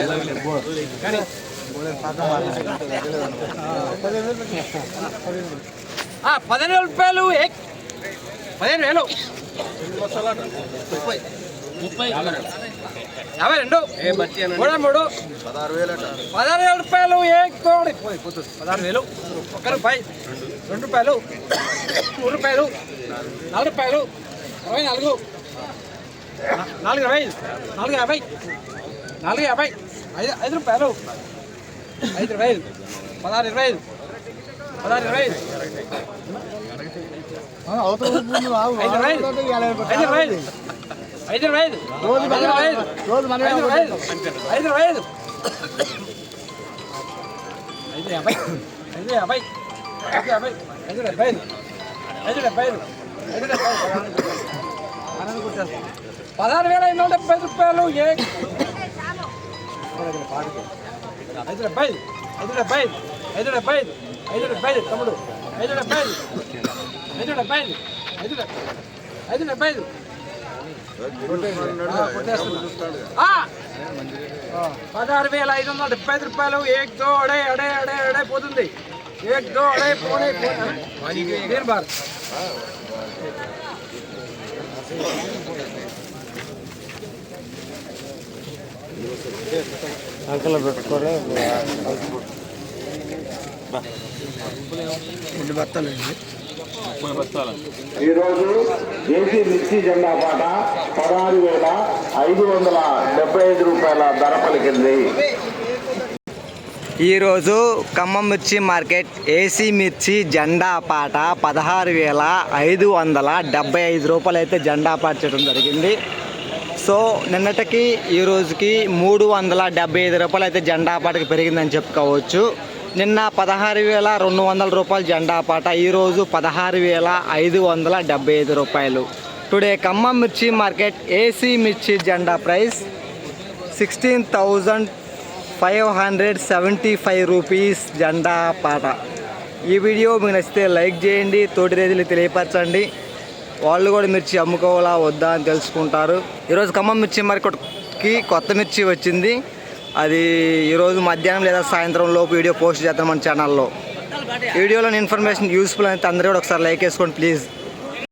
రూపాయలు 15,000 52 3 16,000 రూపాయలు 16,000 1 రూపాయి 2 రూపాయలు 3 రూపాయలు 4 రూపాయలు 24 4,20 4,50 4,50 5 రూపాయలు 5,20 16,20 16,20 16,570 రూపాయలు 5,70 తమ్ముడు 5,70 5,70 16,570 రూపాయలు 1 2 అడే పోతుంది 1 2 అడే పోనే తీరు బార్ అంకల్ పెట్టుకోలే ఈరోజు ఏసీ మిర్చి జెండా పాట 16,575 రూపాయల ధర పలికింది. ఈరోజు ఖమ్మం మిర్చి మార్కెట్ ఏసీ మిర్చి జెండా పాట 16,575 రూపాయలు అయితే జెండా పాట చేయడం జరిగింది. సో నిన్నటికి ఈ రోజుకి 375 రూపాయలు అయితే జెండా పాటకి పెరిగిందని చెప్పుకోవచ్చు. నిన్న 16,200 రూపాయలు జెండా పాట, ఈరోజు 16,575 రూపాయలు. టుడే ఖమ్మం మిర్చి మార్కెట్ ఏసీ మిర్చి జెండా ప్రైస్ 16,575 రూపీస్ జెండా పాట. ఈ వీడియో మీకు నచ్చితే లైక్ చేయండి, తోటి రైతులకు తెలియపరచండి, వాళ్ళు కూడా మిర్చి అమ్ముకోవాలా వద్దా అని తెలుసుకుంటారు. ఈరోజు ఖమ్మం మిర్చి మార్కెట్కి కొత్త మిర్చి వచ్చింది. అది ఈరోజు మధ్యాహ్నం లేదా సాయంత్రం లోపు వీడియో పోస్ట్ చేద్దాం మన ఛానల్లో. వీడియోలోని ఇన్ఫర్మేషన్ యూస్ఫుల్ అయితే అందరూ కూడా ఒకసారి లైక్ వేసుకోండి ప్లీజ్.